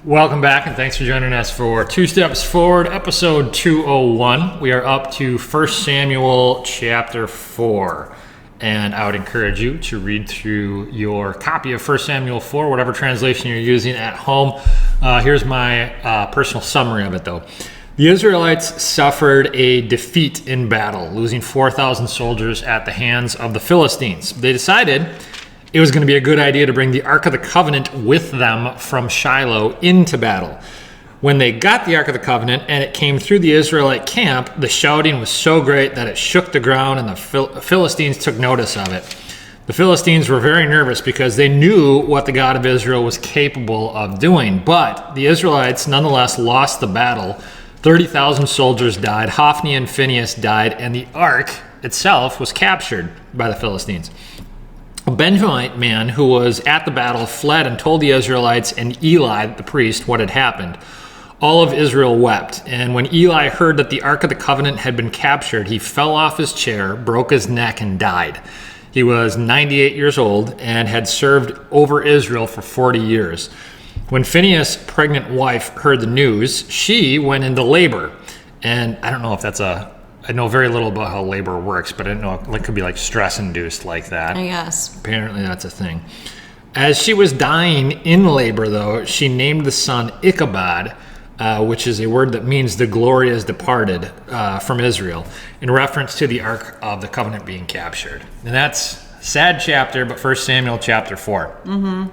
Welcome back, and thanks for joining us for Two Steps Forward, episode 201. We are up to 1 Samuel chapter 4, and I would encourage you to read through your copy of 1 Samuel 4, whatever translation you're using at home. Here's my personal summary of it, though. The Israelites suffered a defeat in battle, losing 4,000 soldiers at the hands of the Philistines. They decided it was going to be a good idea to bring the Ark of the Covenant with them from Shiloh into battle. When they got the Ark of the Covenant and it came through the Israelite camp, the shouting was so great that it shook the ground and the Philistines took notice of it. The Philistines were very nervous because they knew what the God of Israel was capable of doing, but the Israelites nonetheless lost the battle. 30,000 soldiers died, Hophni and Phinehas died, and the Ark itself was captured by the Philistines. A Benjamite man who was at the battle fled and told the Israelites and Eli, the priest, what had happened. All of Israel wept, and when Eli heard that the Ark of the Covenant had been captured, he fell off his chair, broke his neck, and died. He was 98 years old and had served over Israel for 40 years. When Phinehas' pregnant wife heard the news, she went into labor. And I don't know if I know very little about how labor works, but I didn't know it could be like stress-induced like that. I guess. Apparently that's a thing. As she was dying in labor, though, she named the son Ichabod, which is a word that means the glory is departed from Israel, in reference to the Ark of the Covenant being captured. And that's a sad chapter, but 1 Samuel chapter 4. Mm-hmm.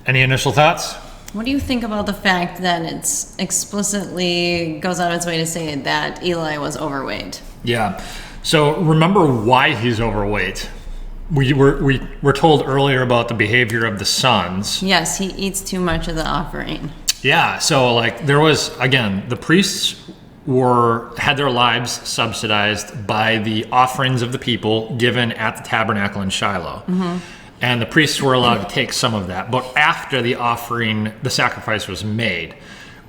Any initial thoughts? What do you think about the fact that it's explicitly goes out of its way to say that Eli was overweight? Yeah. So remember why he's overweight. We were told earlier about the behavior of the sons. Yes, he eats too much of the offering. Yeah. So there was, again, the priests had their lives subsidized by the offerings of the people given at the tabernacle in Shiloh. Mm-hmm. And the priests were allowed to take some of that, but after the sacrifice was made.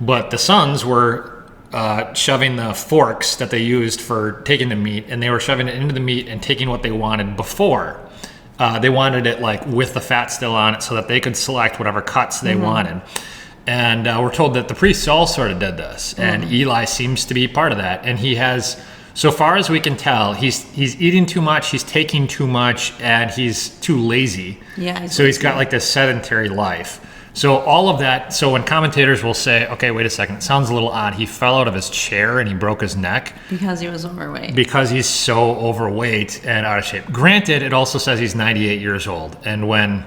But the sons were shoving the forks that they used for taking the meat, and they were shoving it into the meat and taking what they wanted before. They wanted it with the fat still on it so that they could select whatever cuts they wanted. And we're told that the priests all sort of did this, and Eli seems to be part of that. And he has, so far as we can tell, he's eating too much, he's taking too much, and he's too lazy. Yeah. So he's got this sedentary life. So all of that, so when commentators will say, okay, wait a second, it sounds a little odd. He fell out of his chair and he broke his neck. Because he was overweight. Because he's so overweight and out of shape. Granted, it also says he's 98 years old. And when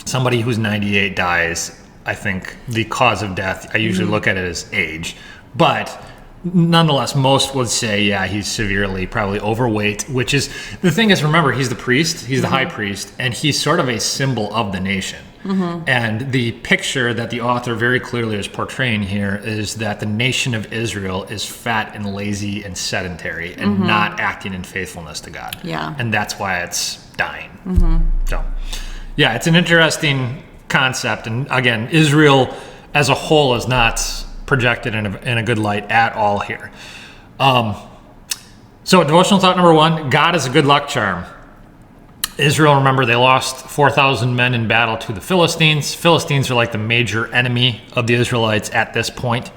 somebody who's 98 dies, I think the cause of death, I usually look at it as age. But nonetheless, most would say, yeah, he's severely probably overweight, which is, the thing is, remember, he's the priest, he's the high priest, and he's sort of a symbol of the nation. Mm-hmm. And the picture that the author very clearly is portraying here is that the nation of Israel is fat and lazy and sedentary and not acting in faithfulness to God. Yeah. And that's why it's dying. Mm-hmm. So, yeah, it's an interesting concept. And again, Israel as a whole is not projected in a good light at all here. So devotional thought number 1, God is a good luck charm. Israel, remember, they lost 4,000 men in battle to the Philistines. Philistines are like the major enemy of the Israelites at this point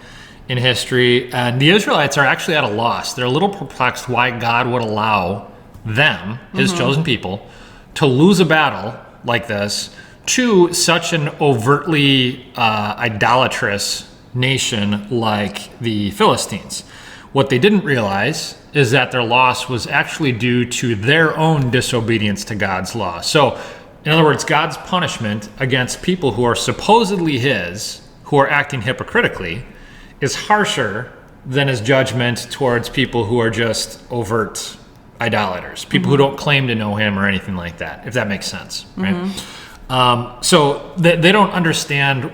in history. And the Israelites are actually at a loss. They're a little perplexed why God would allow them, his chosen people, to lose a battle like this to such an overtly idolatrous nation like the Philistines. What they didn't realize is that their loss was actually due to their own disobedience to God's law. So, in other words, God's punishment against people who are supposedly his, who are acting hypocritically, is harsher than his judgment towards people who are just overt idolaters, people who don't claim to know him or anything like that, if that makes sense, right? So they don't understand.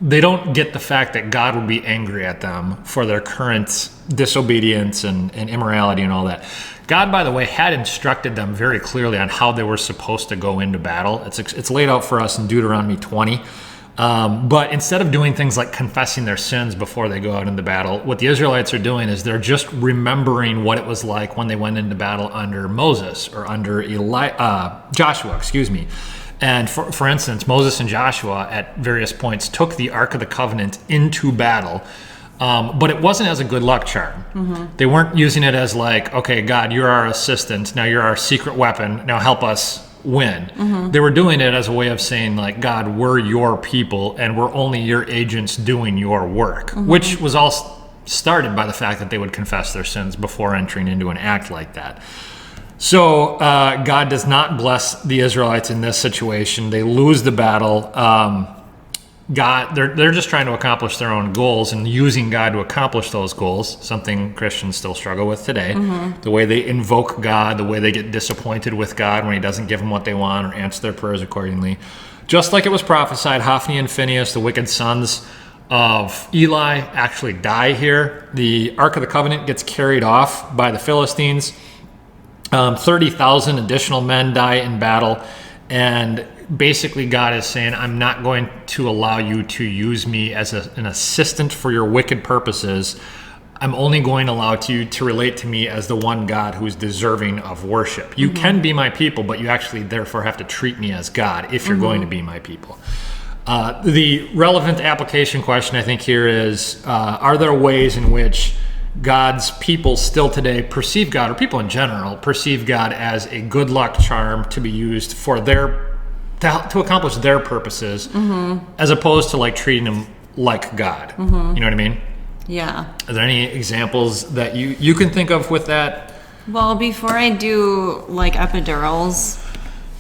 They don't get the fact that God would be angry at them for their current disobedience and immorality and all that. God, by the way, had instructed them very clearly on how they were supposed to go into battle. It's laid out for us in Deuteronomy 20. But instead of doing things like confessing their sins before they go out into battle, what the Israelites are doing is they're just remembering what it was like when they went into battle under Moses or under Joshua, And for instance, Moses and Joshua at various points took the Ark of the Covenant into battle, but it wasn't as a good luck charm. They weren't using it as like, okay, God, you're our assistant. Now you're our secret weapon. Now help us win. They were doing it as a way of saying, like, God, we're your people, and we're only your agents doing your work, which was all started by the fact that they would confess their sins before entering into an act like that. So God does not bless the Israelites in this situation. They lose the battle. They're just trying to accomplish their own goals and using God to accomplish those goals, something Christians still struggle with today. The way they invoke God, the way they get disappointed with God when he doesn't give them what they want or answer their prayers accordingly. Just like it was prophesied, Hophni and Phinehas, the wicked sons of Eli, actually die here. The Ark of the Covenant gets carried off by the Philistines. 30,000 additional men die in battle, and basically God is saying, I'm not going to allow you to use me as an assistant for your wicked purposes. I'm only going to allow you to relate to me as the one God who's deserving of worship. You can be my people, but you actually therefore have to treat me as God if you're going to be my people. The relevant application question I think here is, are there ways in which God's people still today perceive God, or people in general perceive God, as a good luck charm to be used for to accomplish their purposes, as opposed to like treating him like God? You know what I mean? Yeah. Are there any examples that you can think of with that? Well, before I do like epidurals,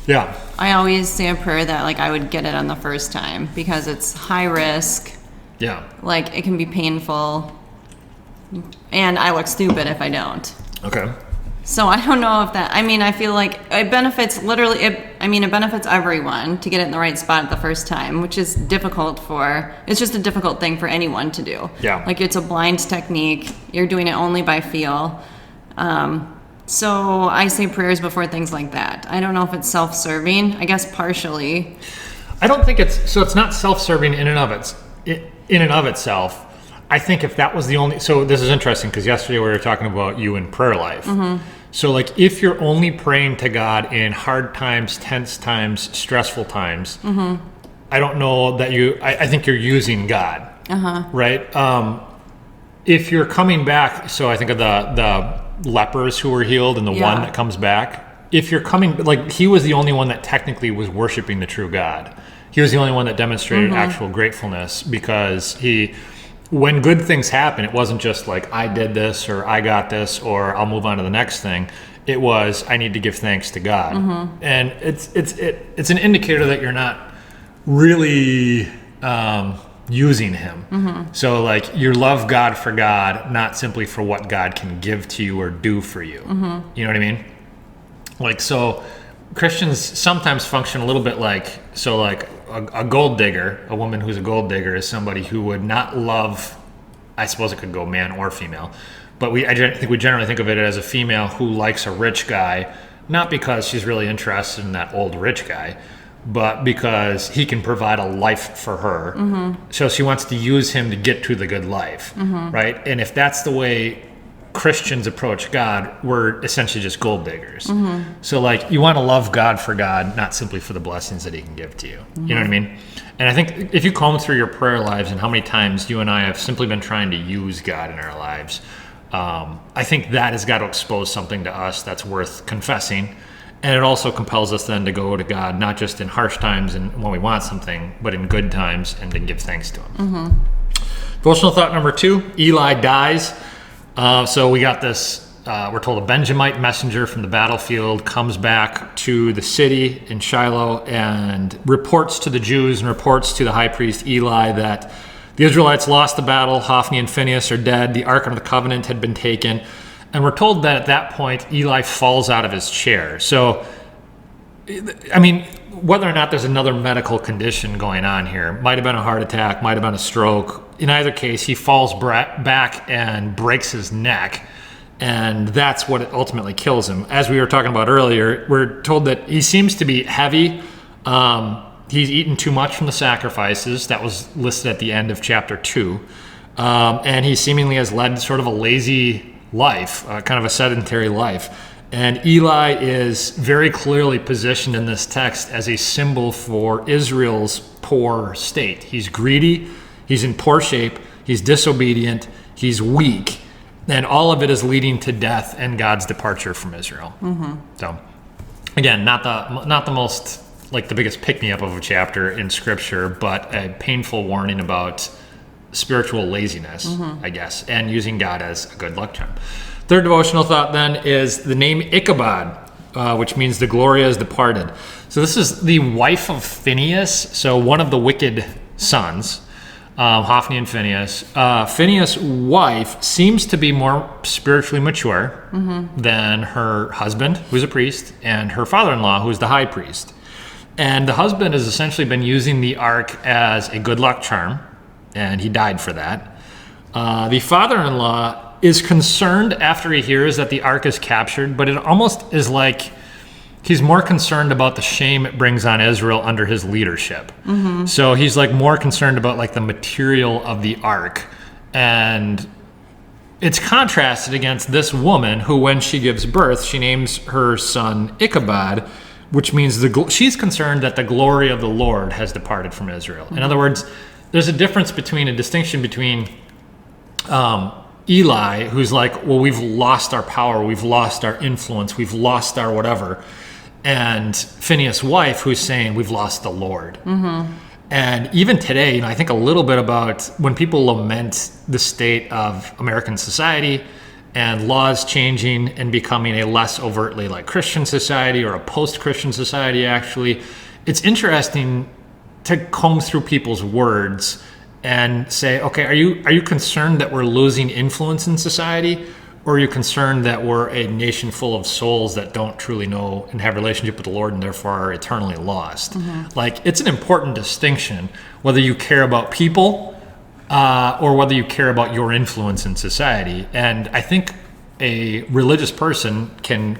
Yeah. I always say a prayer that like I would get it on the first time, because it's high risk. Yeah. Like it can be painful, and I look stupid if I don't. Okay. So I don't know if that, I mean, I feel like it benefits it benefits everyone to get it in the right spot at the first time, which is it's just a difficult thing for anyone to do. Yeah. Like it's a blind technique. You're doing it only by feel. So I say prayers before things like that. I don't know if it's self-serving. I guess partially. I don't think it's not self-serving in and of itself. I think if that was the only, so this is interesting because yesterday we were talking about you in prayer life. So like if you're only praying to God in hard times, tense times, stressful times, I don't know that I think you're using God, right? If you're coming back, so I think of the lepers who were healed and the one that comes back. If you're coming, like he was the only one that technically was worshiping the true God. He was the only one that demonstrated actual gratefulness, because when good things happen, it wasn't just like I did this or I got this or I'll move on to the next thing. It was I need to give thanks to God, and it's an indicator that you're not really using Him. So like you love God for God, not simply for what God can give to you or do for you. You know what I mean? Like so, Christians sometimes function a little bit like a gold digger. A woman who's a gold digger is somebody who would not love, I suppose it could go man or female, but I think we generally think of it as a female who likes a rich guy, not because she's really interested in that old rich guy, but because he can provide a life for her. So she wants to use him to get to the good life, right? And if that's the way Christians approach God, we're essentially just gold diggers. So like you want to love God for God, not simply for the blessings that he can give to you. You know what I mean? And I think if you comb through your prayer lives and how many times you and I have simply been trying to use God in our lives, I think that has got to expose something to us that's worth confessing. And it also compels us then to go to God, not just in harsh times and when we want something, but in good times, and to give thanks to him. Devotional thought number 2, Eli dies. So we got this, we're told a Benjamite messenger from the battlefield comes back to the city in Shiloh and reports to the Jews and reports to the high priest Eli that the Israelites lost the battle, Hophni and Phinehas are dead, the Ark of the Covenant had been taken. And we're told that at that point, Eli falls out of his chair. So, I mean, whether or not there's another medical condition going on here, might have been a heart attack, might have been a stroke. In either case, he falls back and breaks his neck, and that's what ultimately kills him. As we were talking about earlier, we're told that he seems to be heavy. He's eaten too much from the sacrifices. That was listed at the end of chapter 2. And he seemingly has led sort of a lazy life, kind of a sedentary life. And Eli is very clearly positioned in this text as a symbol for Israel's poor state. He's greedy, he's in poor shape, he's disobedient, he's weak, and all of it is leading to death and God's departure from Israel. So, again, not the most, like, the biggest pick-me-up of a chapter in Scripture, but a painful warning about spiritual laziness, I guess, and using God as a good luck charm. Third devotional thought then is the name Ichabod, which means the glory has departed. So this is the wife of Phinehas, so one of the wicked sons, Hophni and Phinehas. Phinehas' wife seems to be more spiritually mature than her husband, who's a priest, and her father-in-law, who's the high priest. And the husband has essentially been using the ark as a good luck charm, and he died for that. The father-in-law is concerned after he hears that the ark is captured, but it almost is like he's more concerned about the shame it brings on Israel under his leadership. So he's like more concerned about like the material of the ark. And it's contrasted against this woman who, when she gives birth, she names her son Ichabod, which means she's concerned that the glory of the Lord has departed from Israel. In other words, there's a distinction between Eli, who's like, well, we've lost our power, we've lost our influence, we've lost our whatever, and Phinehas' wife, who's saying we've lost the Lord. And even today, I think a little bit about when people lament the state of American society and laws changing and becoming a less overtly like Christian society or a post-Christian society, actually, it's interesting to comb through people's words and say, okay, are you concerned that we're losing influence in society, or are you concerned that we're a nation full of souls that don't truly know and have a relationship with the Lord and therefore are eternally lost? Like, it's an important distinction whether you care about people or whether you care about your influence in society. And I think a religious person can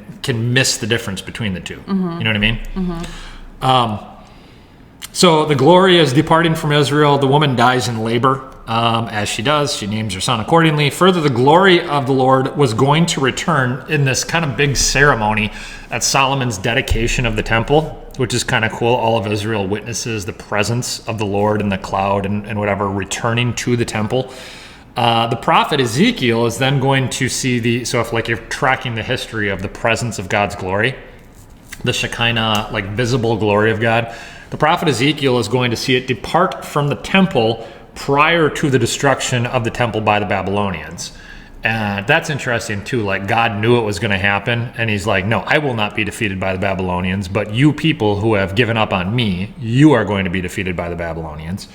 miss the difference between the two. You know what I mean? So the glory is departing from Israel. The woman dies in labor, as she does. She names her son accordingly. Further, the glory of the Lord was going to return in this kind of big ceremony at Solomon's dedication of the temple, which is kind of cool. All of Israel witnesses the presence of the Lord in the cloud and whatever returning to the temple. The prophet Ezekiel is then going to see so if like you're tracking the history of the presence of God's glory, the Shekinah, like visible glory of God, the prophet Ezekiel is going to see it depart from the temple prior to the destruction of the temple by the Babylonians. And that's interesting too. Like, God knew it was going to happen, and he's like, no, I will not be defeated by the Babylonians, but you people who have given up on me, you are going to be defeated by the Babylonians.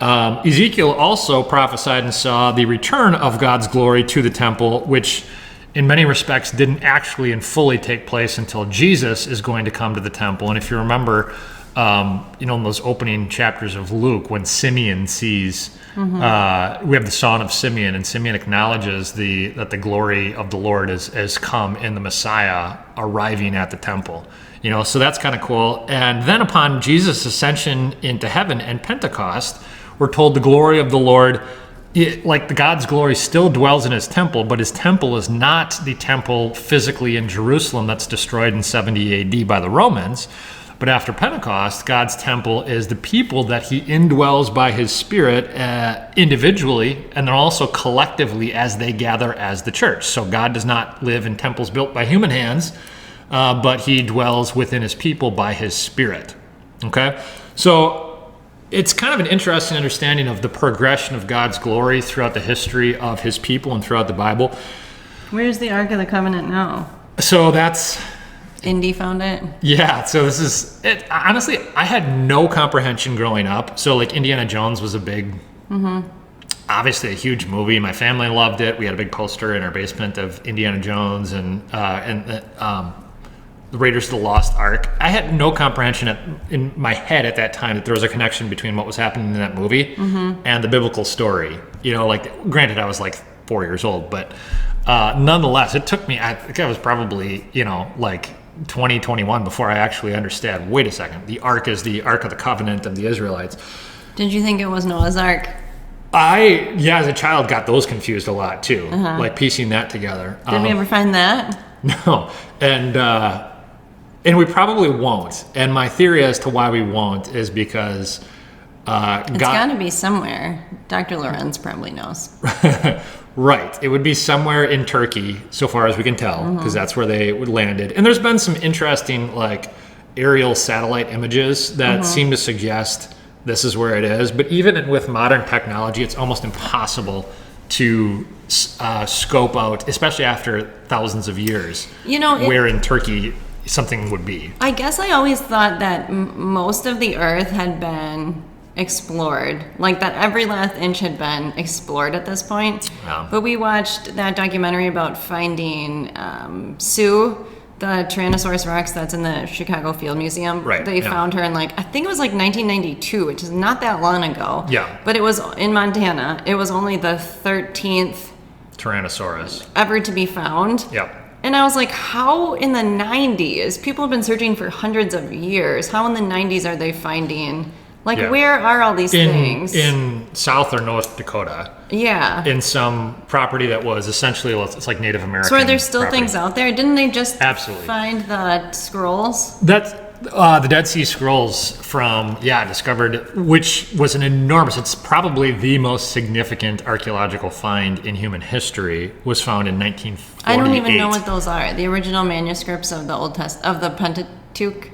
Ezekiel also prophesied and saw the return of God's glory to the temple, which in many respects didn't actually and fully take place until Jesus is going to come to the temple. And if you remember, in those opening chapters of Luke, when Simeon sees, we have the Song of Simeon, and Simeon acknowledges that the glory of the Lord has come in the Messiah arriving at the temple. So that's kind of cool. And then upon Jesus' ascension into heaven and Pentecost, we're told the glory of the Lord, like the God's glory still dwells in his temple, but his temple is not the temple physically in Jerusalem that's destroyed in 70 AD by the Romans. But after Pentecost, God's temple is the people that he indwells by his Spirit individually, and then also collectively as they gather as the church. So God does not live in temples built by human hands, but he dwells within his people by his Spirit. Okay? So it's kind of an interesting understanding of the progression of God's glory throughout the history of his people and throughout the Bible. Where's the Ark of the Covenant now? So that's... Indy found it. Yeah, so this is it. Honestly, I had no comprehension growing up. So like Indiana Jones was a big, obviously a huge movie. My family loved it. We had a big poster in our basement of Indiana Jones and the Raiders of the Lost Ark. I had no comprehension in my head at that time that there was a connection between what was happening in that movie and the biblical story. Like, granted, I was like 4 years old, but nonetheless, it took me, I think I was probably, like 2021 before I actually understand, wait a second, the Ark is the Ark of the Covenant of the Israelites. Did you think it was Noah's Ark? As a child, got those confused a lot too, like piecing that together. Did we ever find that? No, and we probably won't. And my theory as to why we won't is because It's got to be somewhere. Dr. Lorenz probably knows. Right. It would be somewhere in Turkey, so far as we can tell, because that's where they landed. And there's been some interesting, like, aerial satellite images that seem to suggest this is where it is. But even with modern technology, it's almost impossible to scope out, especially after thousands of years, where in Turkey something would be. I guess I always thought that most of the Earth had been explored, like that every last inch had been explored at this point. Wow. But we watched that documentary about finding Sue, the Tyrannosaurus Rex that's in the Chicago Field Museum. Right, They yeah. found her in I think it was 1992, which is not that long ago. Yeah. But it was in Montana. It was only the 13th Tyrannosaurus. ever to be found. Yep. And I was like, how in the 90s? People have been searching for hundreds of years. How in the 90s are they finding? Yeah. Where are all these things? In South or North Dakota, Yeah. in some property that was essentially, it's like Native American. So are there still property. things out there? Didn't they just Absolutely. find the scrolls? That's the Dead Sea Scrolls discovered, which was an enormous, it's probably the most significant archaeological find in human history, was found in 1948. I don't even know what those are. The original manuscripts of the Old Testament, of the Pentateuch,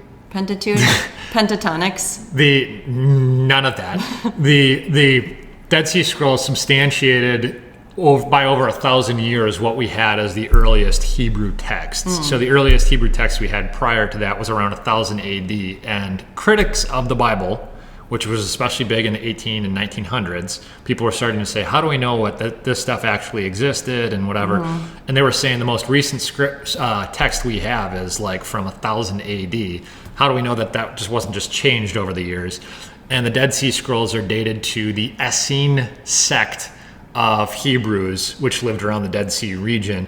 Pentatonics. None of that. the Dead Sea Scrolls substantiated by over 1,000 years what we had as the earliest Hebrew texts. So the earliest Hebrew text we had prior to that was around 1000 AD, and critics of the Bible, which was especially big in the 18 and 1900s, people were starting to say, how do we know what this stuff actually existed and whatever? And they were saying the most recent text we have is like from 1000 AD. How do we know that just wasn't just changed over the years? And the Dead Sea Scrolls are dated to the Essene sect of Hebrews, which lived around the Dead Sea region.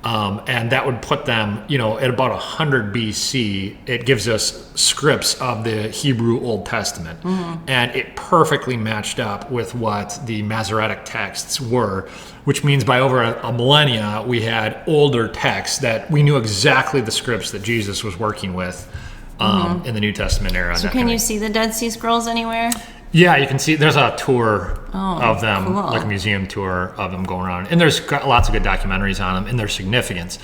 And that would put them, at about 100 BC. It gives us scripts of the Hebrew Old Testament. And it perfectly matched up with what the Masoretic texts were, which means by over a millennia, we had older texts that we knew exactly the scripts that Jesus was working with in the New Testament era. So can you see the Dead Sea Scrolls anywhere? Yeah, you can see there's a tour of them, cool. like a museum tour of them going around. And there's lots of good documentaries on them and their significance.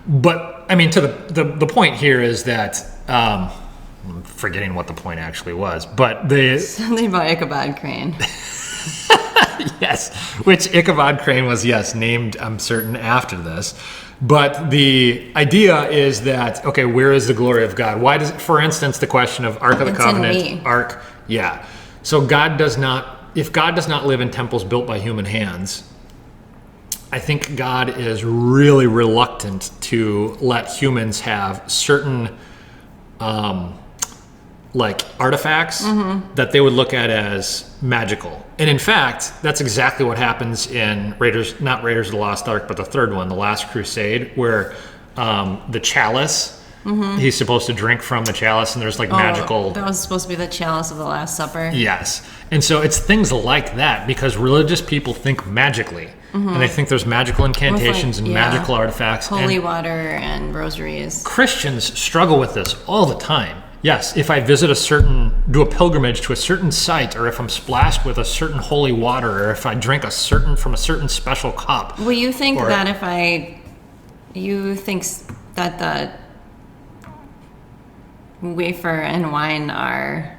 But, I mean, to the point here is that, I'm forgetting what the point actually was, but Something about Ichabod Crane. yes, which Ichabod Crane was, named, I'm certain, after this. But the idea is that, okay, where is the glory of God? Why does, for instance, the question of Ark of the It's in Covenant, me. Ark, So if God does not live in temples built by human hands, I think God is really reluctant to let humans have certain artifacts that they would look at as magical. And in fact, that's exactly what happens in not Raiders of the Lost Ark, but the third one, The Last Crusade, where the chalice, he's supposed to drink from the chalice, and there's magical... That was supposed to be the chalice of the Last Supper. Yes. And so it's things like that, because religious people think magically. And they think there's magical incantations and magical artifacts. Holy and water and rosaries. Christians struggle with this all the time. Yes, if I visit do a pilgrimage to a certain site, or if I'm splashed with a certain holy water, or if I drink from a certain special cup. Well, you think that that the wafer and wine are...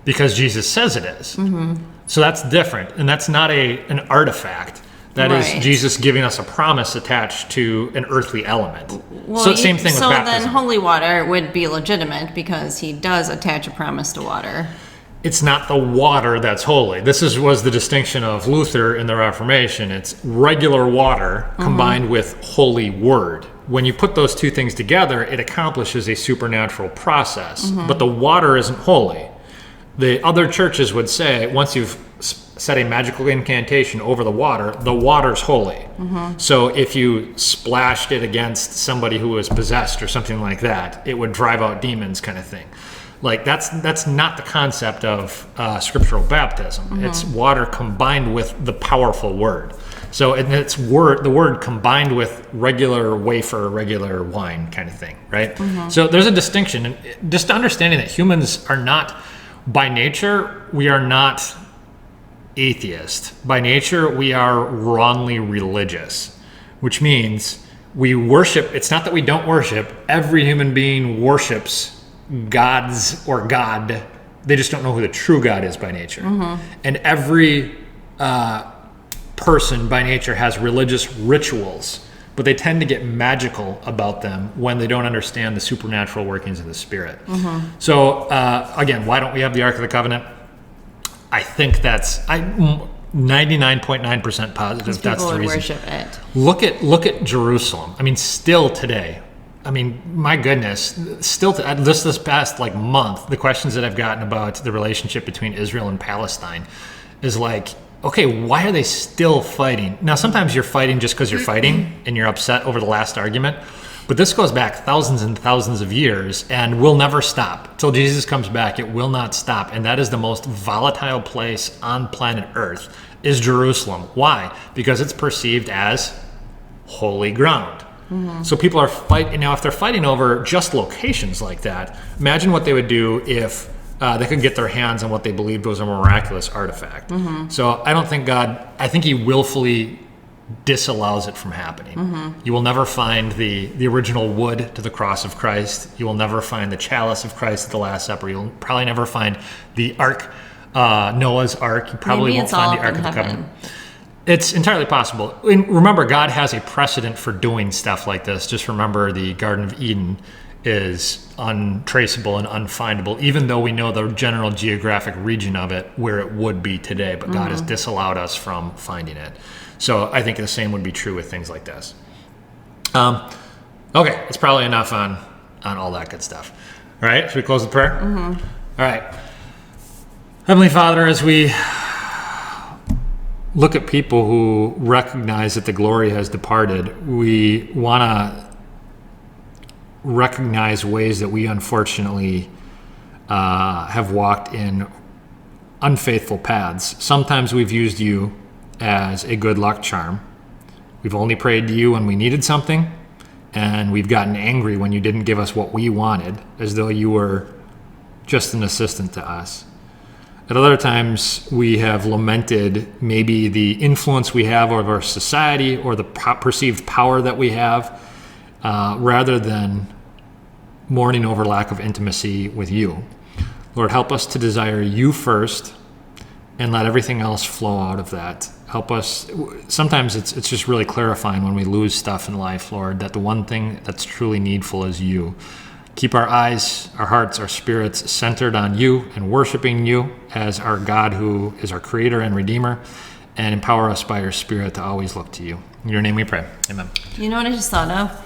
Because Jesus says it is. So that's different, and that's not an artifact. That is Jesus giving us a promise attached to an earthly element. Well, same thing with so baptism. then holy water would be legitimate because he does attach a promise to water. It's not the water that's holy. This was the distinction of Luther in the Reformation. It's regular water combined with holy word. When you put those two things together, it accomplishes a supernatural process. But the water isn't holy. The other churches would say, once you've set a magical incantation over the water's holy. So if you splashed it against somebody who was possessed or something like that, it would drive out demons, kind of thing. Like that's not the concept of scriptural baptism. It's water combined with the powerful word. So and it's the word combined with regular wafer, regular wine kind of thing, right? So there's a distinction, and just understanding that humans are not, by nature, we are not atheist. By nature, we are wrongly religious, which means we worship. It's not that we don't worship. Every human being worships gods or God. They just don't know who the true God is by nature. And every person by nature has religious rituals, but they tend to get magical about them when they don't understand the supernatural workings of the Spirit. So again, why don't we have the Ark of the Covenant? I think that's 99.9% positive. That's the reason. Worship it. Look at Jerusalem. I mean, still today. I mean, my goodness, still this past like month, the questions that I've gotten about the relationship between Israel and Palestine is like, okay, why are they still fighting? Now, sometimes you're fighting just because you're fighting and you're upset over the last argument. But this goes back thousands and thousands of years and will never stop. Till Jesus comes back, it will not stop. And that is the most volatile place on planet Earth, is Jerusalem. Why? Because it's perceived as holy ground. So people are fighting. Now, if they're fighting over just locations like that, imagine what they would do if they could get their hands on what they believed was a miraculous artifact. So I don't think I think he willfully disallows it from happening. You will never find the original wood to the cross of Christ. You will never find the chalice of Christ at the Last Supper. You'll probably never find the ark, Noah's ark. You probably won't find the Ark of the Covenant. It's entirely possible. And remember, God has a precedent for doing stuff like this. Just remember the Garden of Eden is untraceable and unfindable, even though we know the general geographic region of it where it would be today, but God has disallowed us from finding it. So I think the same would be true with things like this. Okay, it's probably enough on all that good stuff. All right, should we close with prayer? All right. Heavenly Father, as we look at people who recognize that the glory has departed, we want to recognize ways that we unfortunately have walked in unfaithful paths. Sometimes we've used you as a good luck charm. We've only prayed to you when we needed something, and we've gotten angry when you didn't give us what we wanted, as though you were just an assistant to us. At other times, we have lamented maybe the influence we have over our society or the perceived power that we have, rather than mourning over lack of intimacy with you. Lord, help us to desire you first and let everything else flow out of that. Help us. Sometimes it's just really clarifying when we lose stuff in life, Lord, that the one thing that's truly needful is you. Keep our eyes, our hearts, our spirits centered on you and worshiping you as our God who is our creator and redeemer, and empower us by your Spirit to always look to you. In your name we pray. Amen. You know what I just thought of?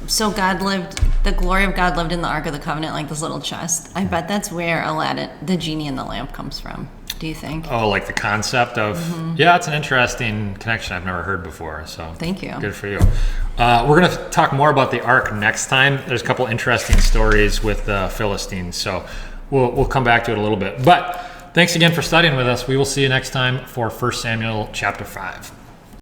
So the glory of God lived in the Ark of the Covenant, like this little chest. I bet that's where Aladdin, the genie in the lamp, comes from. Do you think? Oh, like the concept of, yeah, it's an interesting connection I've never heard before. So thank you. Good for you. We're going to talk more about the Ark next time. There's a couple interesting stories with the Philistines, so we'll come back to it a little bit. But thanks again for studying with us. We will see you next time for 1 Samuel chapter 5.